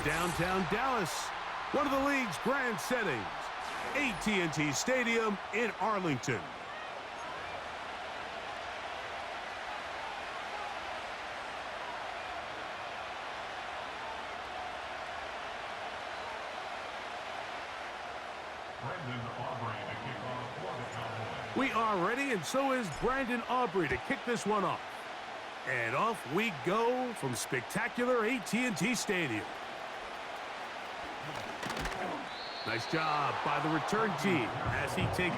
downtown Dallas, one of the league's grand settings, AT&T Stadium in Arlington. We are ready, and so is Brandon Aubrey to kick this one off. And off we go from spectacular AT&T Stadium. Nice job by the return team as he takes...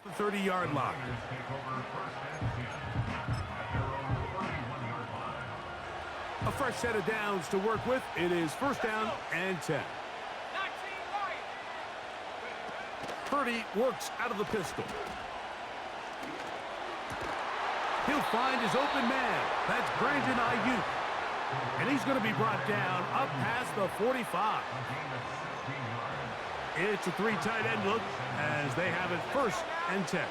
the 30-yard line. A fresh set of downs to work with. It is first down and 10. Purdy works out of the pistol. He'll find his open man. That's Brandon Ayuk. And he's going to be brought down up past the 45. It's a three tight end look as they have it first and 10.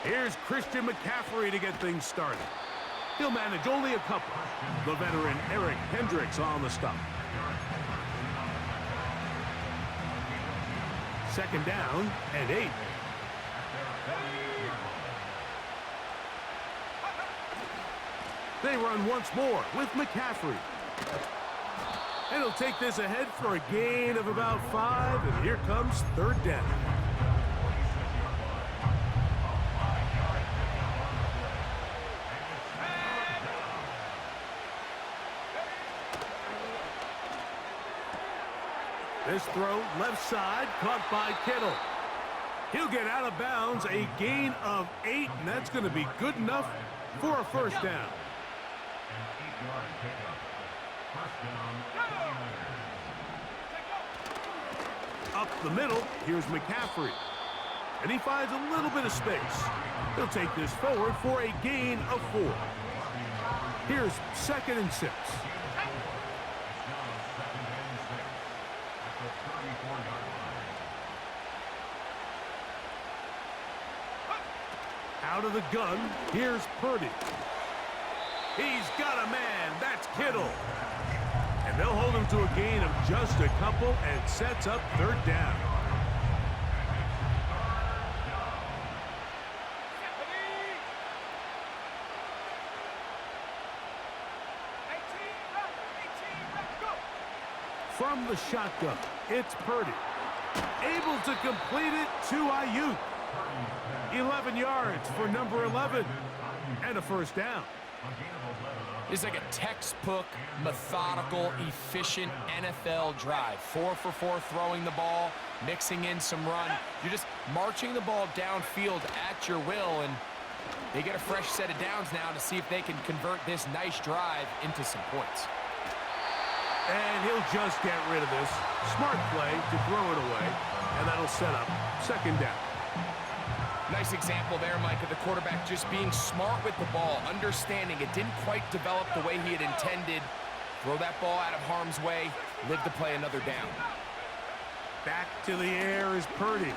Here's Christian McCaffrey to get things started. He'll manage only a couple. The veteran Eric Hendricks on the stop. Second down and 8. They run once more with McCaffrey. And he'll take this ahead for a gain of about 5, and here comes third down. This throw, left side, caught by Kittle. He'll get out of bounds, a gain of 8, and that's going to be good enough for a first down. Up the middle, here's McCaffrey. And he finds a little bit of space. He'll take this forward for a gain of 4. Here's second and 6. Out of the gun, here's Purdy. He's got a man, that's Kittle. And they'll hold him to a gain of just a couple and sets up third down. From the shotgun, it's Purdy. Able to complete it to Ayuk. 11 yards for number 11. And a first down. It's like a textbook, methodical, efficient NFL drive. 4 for 4 throwing the ball, mixing in some run. You're just marching the ball downfield at your will, and they get a fresh set of downs now to see if they can convert this nice drive into some points. And he'll just get rid of this. Smart play to throw it away, and that'll set up second down. Nice example there, Mike, of the quarterback just being smart with the ball, understanding it didn't quite develop the way he had intended. Throw that ball out of harm's way, live to play another down. Back to the air is Purdy.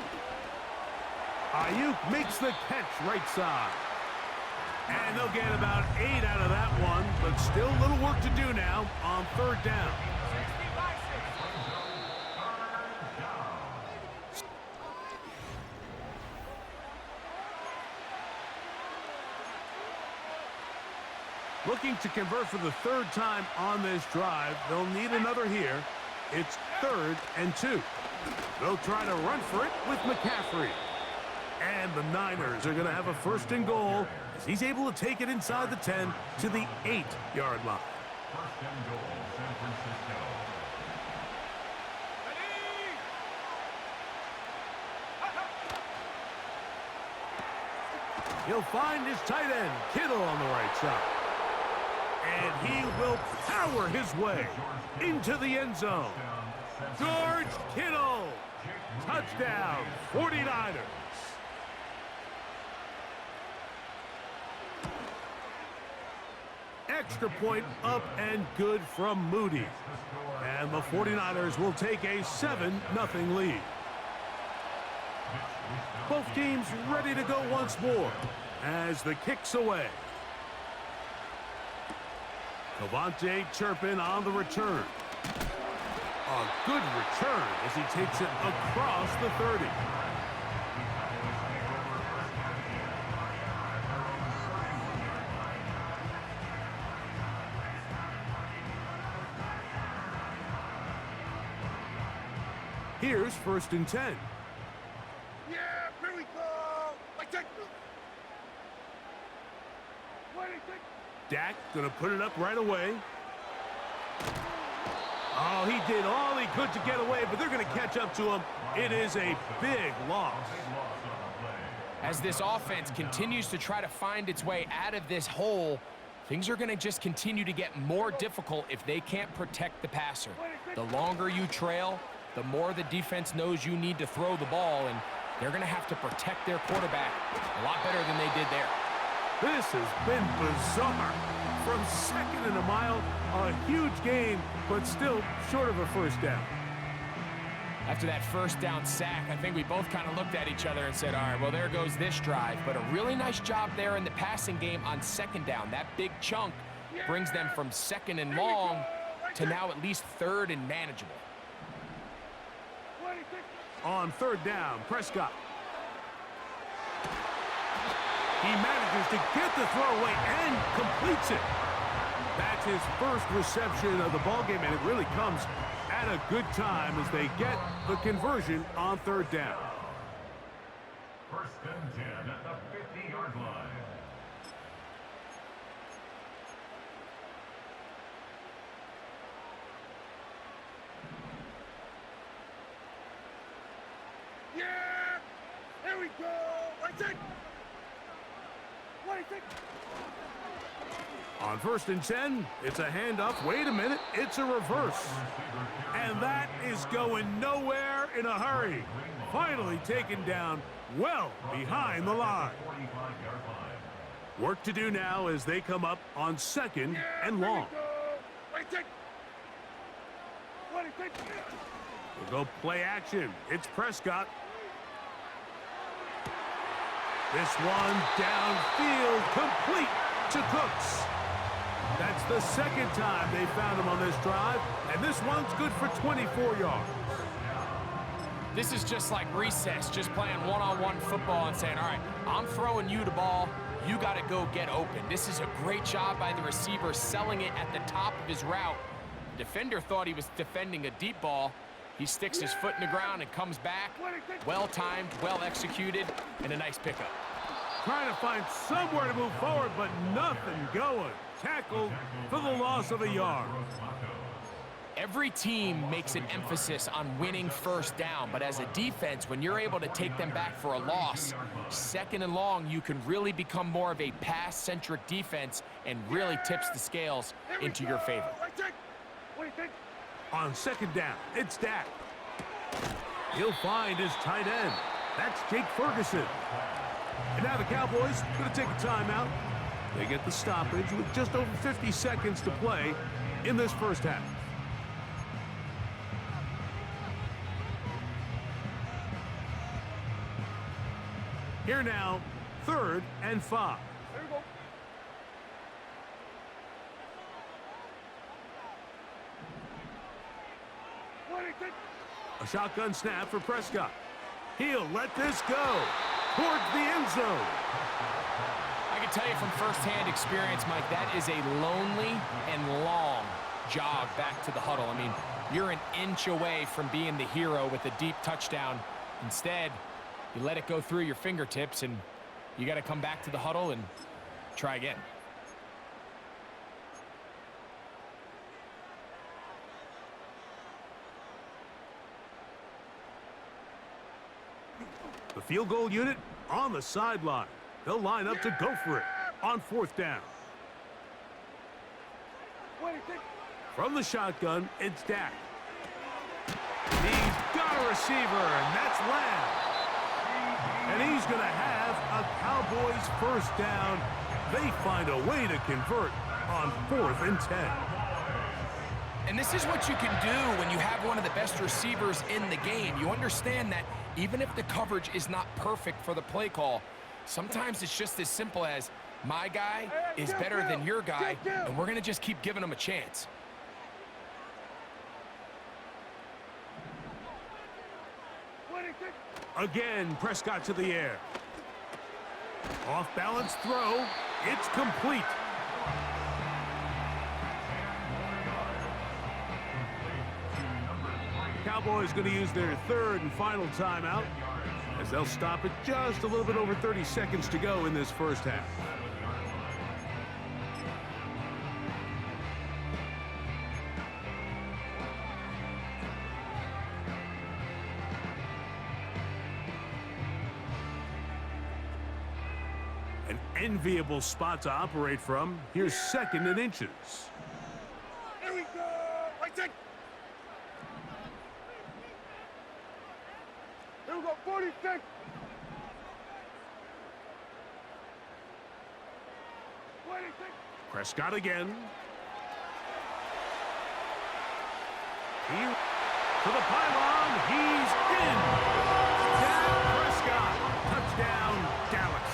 Ayuk makes the catch right side. And they'll get about 8 out of that one, but still a little work to do now on third down. Looking to convert for the third time on this drive. They'll need another here. It's 3rd and 2. They'll try to run for it with McCaffrey. And the Niners are going to have a first and goal as he's able to take it inside the 10 to the 8-yard line. First and goal, San Francisco. He'll find his tight end, Kittle, on the right side. And he will power his way into the end zone. George Kittle, touchdown, 49ers. extra point up and good from Moody. And the 49ers will take a 7-0 lead. Both teams ready to go once more as the kick's away. Cavante Turpin on the return. A good return as he takes it across the 30. Here's 1st and 10. Yeah, here we go. Like that. Dak gonna put it up right away. Oh, he did all he could to get away, but they're gonna catch up to him. It is a big loss. As this offense continues to try to find its way out of this hole, things are going to just continue to get more difficult if they can't protect the passer. The longer you trail, the more the defense knows you need to throw the ball, and they're going to have to protect their quarterback a lot better than they did there. This has been bizarre. From 2nd and a mile, a huge gain, but still short of a first down. After that first down sack, I think we both kind of looked at each other and said, all right, well, there goes this drive. But a really nice job there in the passing game on 2nd down. That big chunk brings them from 2nd and long to now at least 3rd and manageable. On 3rd down, Prescott. He manages to get the throw away and completes it. That's his first reception of the ballgame, and it really comes at a good time as they get the conversion on 3rd down. 1st and 10 at the 50-yard line. Yeah, here we go. Like that. On 1st and 10, it's a handoff. Wait a minute, it's a reverse. And that is going nowhere in a hurry. Finally taken down well behind the line. Work to do now as they come up on 2nd and long. We'll go play action. It's Prescott. This one downfield, complete to Cooks. That's the 2nd time they found him on this drive, and this one's good for 24 yards. This is just like recess, just playing one-on-one football and saying, all right, I'm throwing you the ball. You got to go get open. This is a great job by the receiver selling it at the top of his route. The defender thought he was defending a deep ball. He sticks his foot in the ground and comes back. Well-timed, well-executed, and a nice pickup. Trying to find somewhere to move forward, but nothing going. Tackled for the loss of a yard. Every team makes an emphasis on winning 1st down, but as a defense, when you're able to take them back for a loss, 2nd and long, you can really become more of a pass-centric defense and really tips the scales into your favor. On 2nd down, it's Dak. He'll find his tight end. That's Jake Ferguson. And now the Cowboys going to take a timeout. They get the stoppage with just over 50 seconds to play in this first half. Here now, 3rd and 5. There we go. A shotgun snap for Prescott. He'll let this go towards the end zone. I can tell you from firsthand experience, Mike, that is a lonely and long jog back to the huddle. I mean, you're an inch away from being the hero with a deep touchdown. Instead, you let it go through your fingertips, and you got to come back to the huddle and try again. The field goal unit on the sideline. They'll line up to go for it on 4th down. From the shotgun, it's Dak. He's got a receiver, and that's Lamb. And he's going to have a Cowboys 1st down. They find a way to convert on 4th and 10. And this is what you can do when you have one of the best receivers in the game. You understand that even if the coverage is not perfect for the play call, sometimes it's just as simple as my guy is better than your guy, and we're going to just keep giving him a chance. Again, Prescott to the air. Off-balance throw. It's complete. Cowboys going to use their 3rd and final timeout as they'll stop it just a little bit over 30 seconds to go in this first half. An enviable spot to operate from. Here's 2nd and inches. Here we go. Right side. Here we go. 46. Prescott again. He to the pylon. He's in. Dak Prescott. Touchdown, Dallas.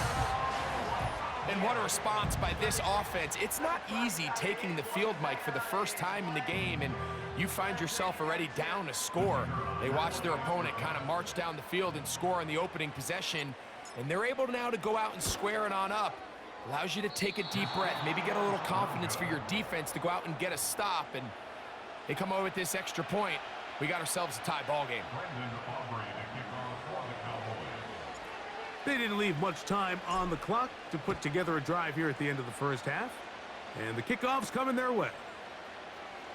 And what a response by this offense. It's not easy taking the field, Mike, for the first time in the game, and you find yourself already down a score. They watch their opponent kind of march down the field and score in the opening possession, and they're able now to go out and square it on up. Allows you to take a deep breath, maybe get a little confidence for your defense to go out and get a stop, and they come over with this extra point. We got ourselves a tie ball game. They didn't leave much time on the clock to put together a drive here at the end of the first half. And the kickoff's coming their way.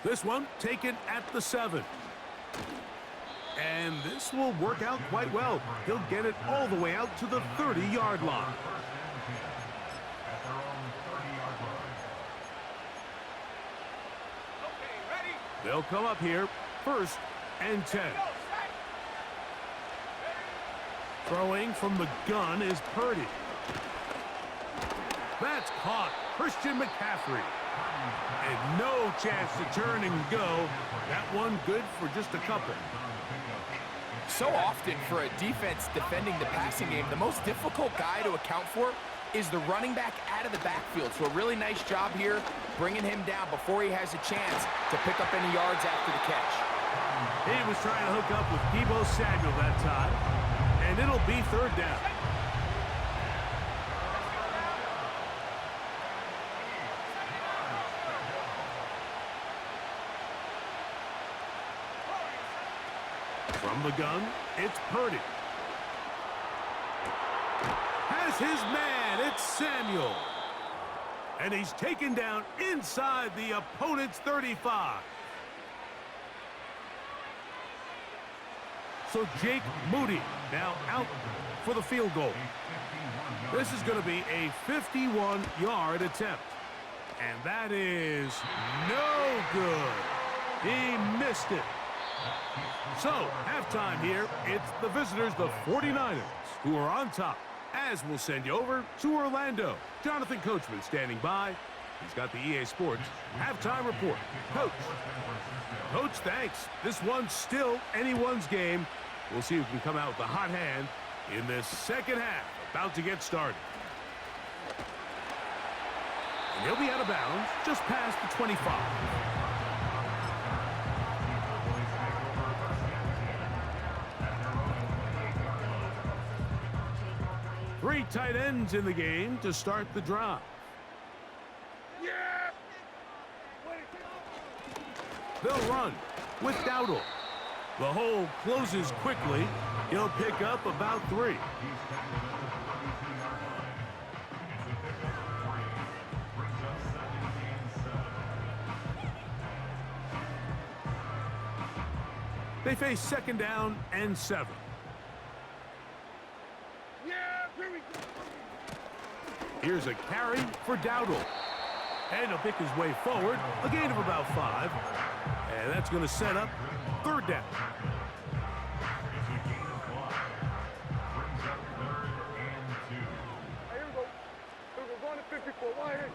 This one taken at the 7. And this will work out quite well. He'll get it all the way out to the 30-yard line. They'll come up here, 1st and 10. Throwing from the gun is Purdy. That's caught. Christian McCaffrey. And no chance to turn and go. That one good for just a couple. So often for a defense defending the passing game, the most difficult guy to account for is the running back out of the backfield. So a really nice job here bringing him down before he has a chance to pick up any yards after the catch. He was trying to hook up with Deebo Samuel that time. And it'll be 3rd down. From the gun, it's Purdy. Has his man, it's Samuel. And he's taken down inside the opponent's 35. So Jake Moody now out for the field goal. This is going to be a 51-yard attempt. And that is no good. He missed it. So, halftime here, it's the visitors, the 49ers, who are on top, as we'll send you over to Orlando. Jonathan Coachman standing by. He's got the EA Sports halftime report. Coach. Coach, thanks. This one's still anyone's game. We'll see who can come out with the hot hand in this second half, about to get started. And he'll be out of bounds just past the 25. Three tight ends in the game to start the drive. Yeah. They'll run with Dowdle. The hole closes quickly. He'll pick up about 3. They face 2nd down and 7. Yeah, here we go. Here's a carry for Dowdle. And he'll pick his way forward, a gain of about 5. And that's going to set up 3rd down. Here we go. Here we go. Going to 54. Why here?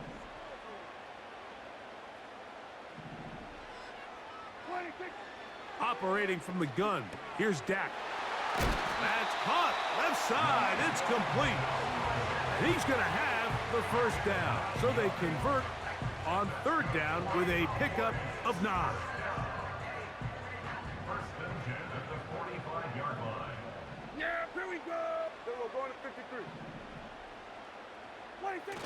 Operating from the gun, here's Dak. That's caught, left side, it's complete. And he's going to have the first down. So they convert on third down with a pickup of 9. First and 10 at the 45-yard line. Yeah, here we go. Then we're going to 53. 26.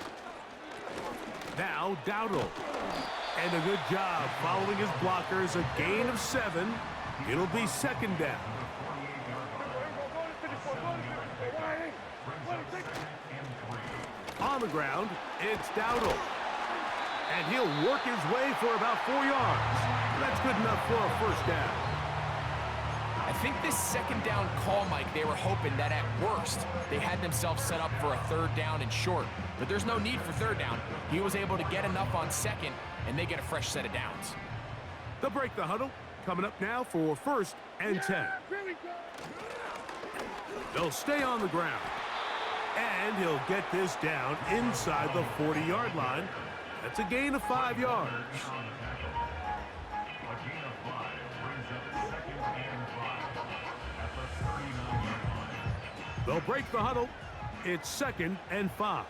Now Dowdle. And a good job following his blockers, a gain of 7. It'll be second down. On the ground, it's Dowdle. And he'll work his way for about 4 yards. That's good enough for a first down. I think this second down call, Mike, they were hoping that at worst they had themselves set up for a third down and short. But there's no need for third down. He was able to get enough on second, and they get a fresh set of downs. They'll break the huddle. Coming up now for first and 10. They'll stay on the ground. And he'll get this down inside the 40-yard line. That's a gain of 5 yards. A gain of 5 brings up second and 5 at the 39-yard line. They'll break the huddle. It's second and 5.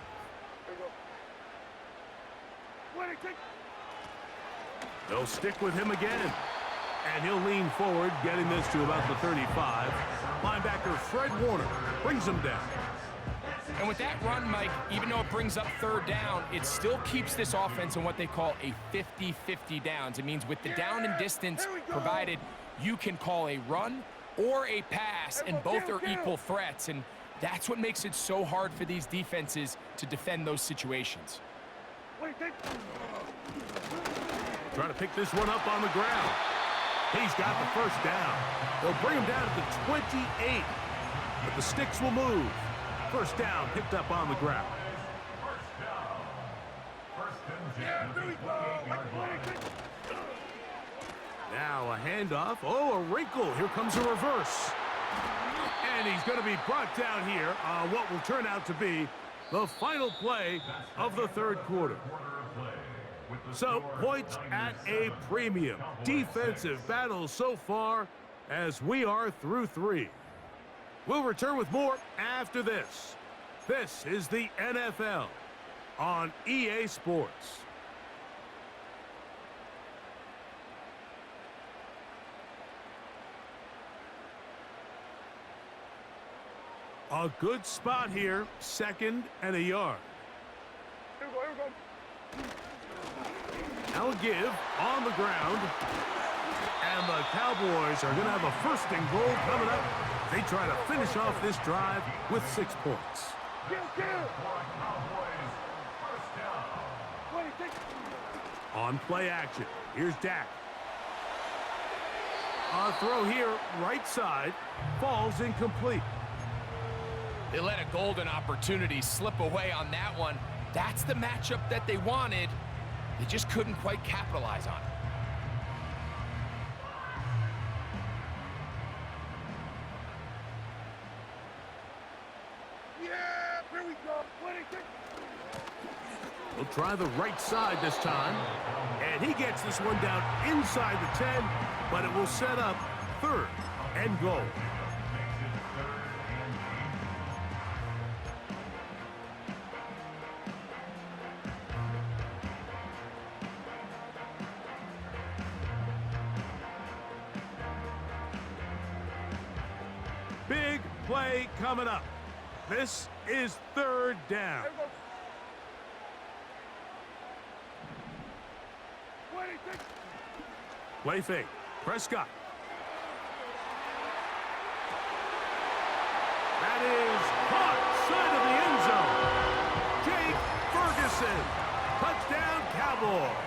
They'll stick with him again. And he'll lean forward, getting this to about the 35. Linebacker Fred Warner brings him down. And with that run, Mike, even though it brings up third down, it still keeps this offense in what they call a 50-50 downs. It means with the down and distance provided, you can call a run or a pass, and both are equal threats. And that's what makes it so hard for these defenses to defend those situations. Trying to pick this one up on the ground. He's got the first down. They'll bring him down to the 28. But the sticks will move. First down picked up on the ground. First down. First and 10 at the 28-yard line. Now a handoff. Oh, a wrinkle. Here comes a reverse. And he's going to be brought down here on what will turn out to be the final play of the third quarter. So, points at a premium. Defensive battle so far as we are through 3. We'll return with more after this. This is the NFL on EA Sports. A good spot here, second and a yard. Here we go. Now a give on the ground. And the Cowboys are going to have a first and goal coming up. They try to finish off this drive with 6 points. On play action, here's Dak. A throw here, right side, falls incomplete. They let a golden opportunity slip away on that one. That's the matchup that they wanted. They just couldn't quite capitalize on it. Yeah, here we go. 26. We'll try the right side this time. And he gets this one down inside the 10, but it will set up third and goal. Big play coming up. This is third down. Here we go. 26. Play fake. Prescott. That is caught side of the end zone. Jake Ferguson. Touchdown, Cowboys.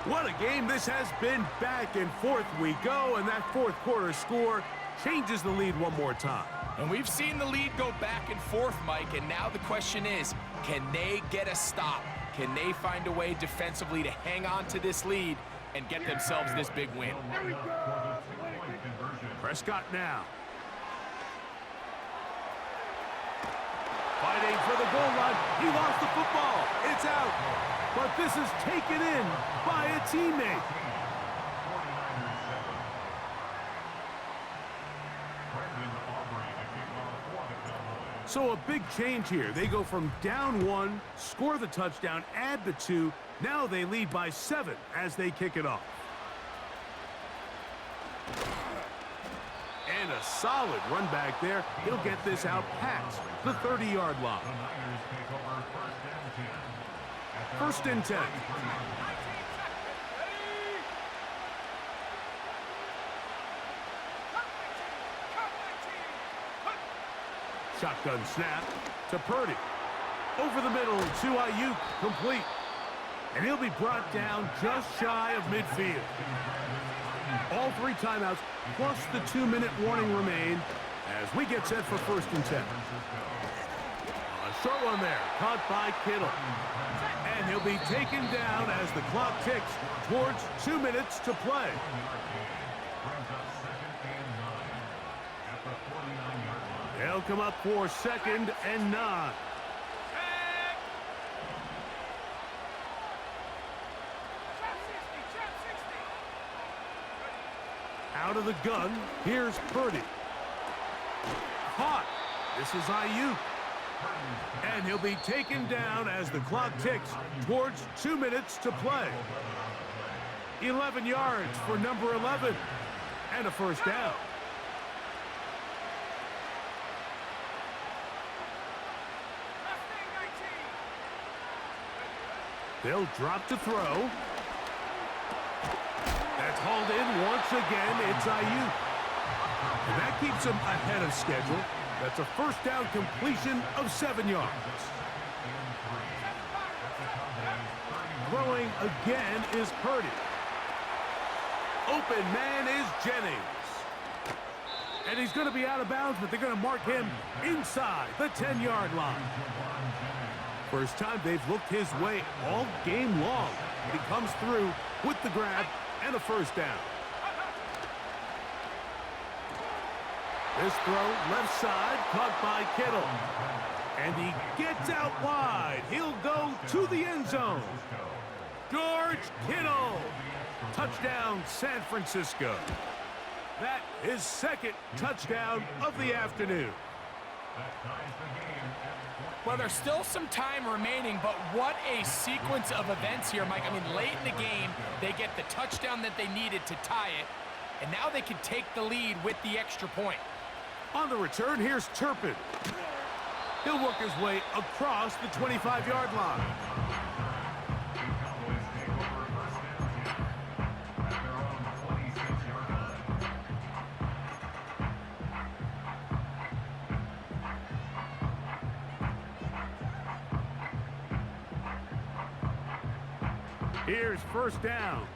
What a game this has been. Back and forth we go, and that fourth quarter score changes the lead one more time. And we've seen the lead go back and forth, Mike, and now the question is, can they get a stop? Can they find a way defensively to hang on to this lead and get themselves this big win? Here we go. Prescott now. Fighting for the goal line. He lost the football. It's out. But this is taken in by a teammate. So a big change here. They go from down 1, score the touchdown, add the 2. Now they lead by 7 as they kick it off. And a solid run back there. He'll get this out past the 30-yard line. The Niners take over first and 10. First and 10. Shotgun snap to Purdy. Over the middle to Ayuk, complete. And he'll be brought down just shy of midfield. All 3 timeouts plus the 2-minute warning remain as we get set for first and 10. A short one there, caught by Kittle. And he'll be taken down as the clock ticks towards 2 minutes to play. Brings up second and 9 at the 49-yard line. They'll come up for second and 9. Out of the gun, here's Purdy. Caught. This is Ayuk. And he'll be taken down as the clock ticks towards 2 minutes to play. 11 yards for number 11. And a first down. They'll drop to throw. That's hauled in once again. It's Ayuk. And that keeps him ahead of schedule. That's a first down completion of 7 yards. Throwing again is Purdy. Open man is Jennings. And he's going to be out of bounds, but they're going to mark him inside the 10-yard line. First time they've looked his way all game long. He comes through with the grab and a first down. This throw left side caught by Kittle. And he gets out wide. He'll go to the end zone. George Kittle. Touchdown, San Francisco. That is second touchdown of the afternoon. Well, there's still some time remaining, but what a sequence of events here, Mike. I mean, late in the game, they get the touchdown that they needed to tie it, and now they can take the lead with the extra point. On the return, here's Turpin. He'll work his way across the 25-yard line. Here's first down.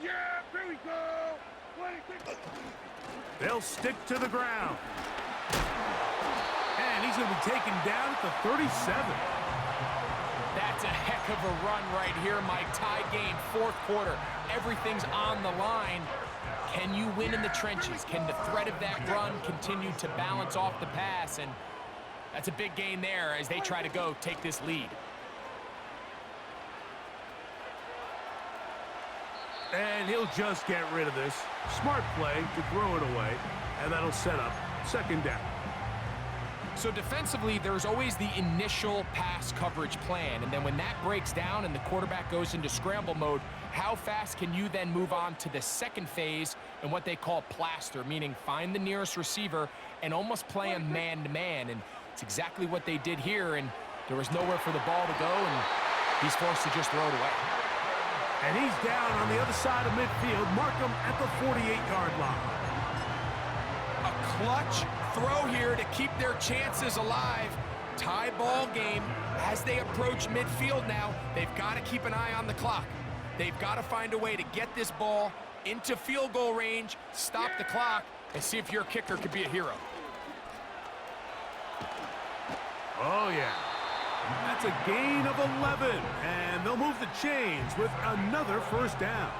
Yeah, here we go. They'll stick to the ground. And he's going to be taken down at the 37. That's a heck of a run right here, Mike. Tie game, fourth quarter. Everything's on the line. Can you win in the trenches? Can the threat of that run continue to balance off the pass? And that's a big gain there as they try to go take this lead. And he'll just get rid of this. Smart play to throw it away, and that'll set up second down. So defensively, there's always the initial pass coverage plan, and then when that breaks down and the quarterback goes into scramble mode, how fast can you then move on to the second phase and what they call plaster, meaning find the nearest receiver and almost play him man-to-man, and it's exactly what they did here, and there was nowhere for the ball to go, and he's forced to just throw it away. And he's down on the other side of midfield. Mark him at the 48-yard line. A clutch throw here to keep their chances alive. Tie ball game as they approach midfield now. They've got to keep an eye on the clock. They've got to find a way to get this ball into field goal range, stop the clock, and see if your kicker could be a hero. Oh, yeah. That's a gain of 11, and they'll move the chains with another first down.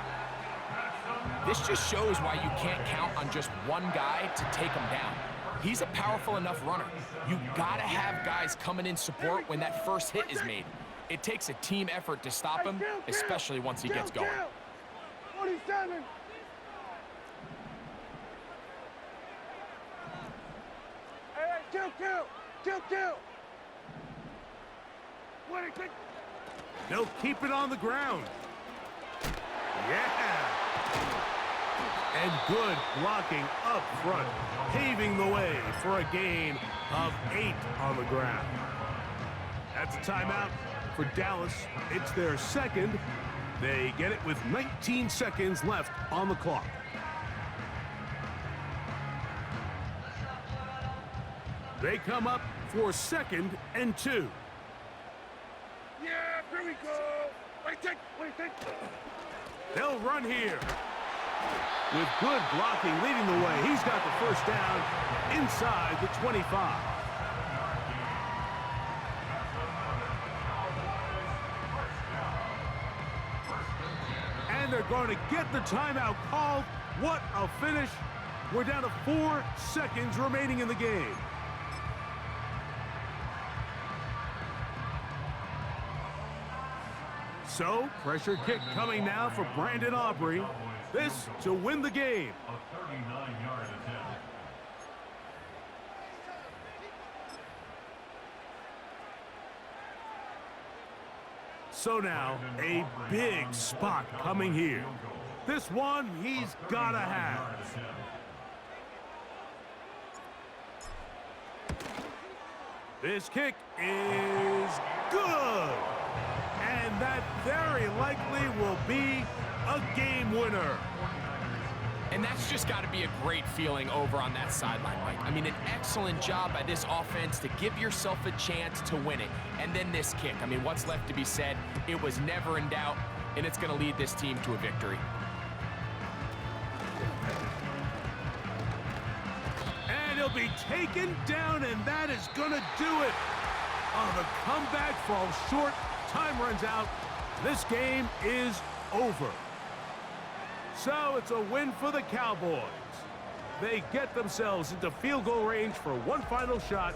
This just shows why you can't count on just one guy to take him down. He's a powerful enough runner. You gotta have guys coming in support when that first hit is made. It takes a team effort to stop him, especially once he gets going. 47. Kill. What a kick. They'll keep it on the ground. Yeah. And good blocking up front, paving the way for a gain of 8 on the ground. That's a timeout for Dallas. It's their second. They get it with 19 seconds left on the clock. They come up for 2nd and 2. Yeah, here we go. What a kick. They'll run here. With good blocking leading the way, he's got the first down inside the 25. And they're going to get the timeout called. What a finish. We're down to 4 seconds remaining in the game. So, pressure kick coming now for Brandon Aubrey. This to win the game. A 39-yard attempt. So now, a big spot coming here. This one he's gotta have. This kick is good. And that very likely will be a game winner. And that's just got to be a great feeling over on that sideline, Mike. I mean, an excellent job by this offense to give yourself a chance to win it. And then this kick. I mean, what's left to be said? It was never in doubt, and it's going to lead this team to a victory. And he'll be taken down, and that is going to do it. Oh, the comeback falls short. Time runs out. This game is over. So it's a win for the Cowboys. They get themselves into field goal range for one final shot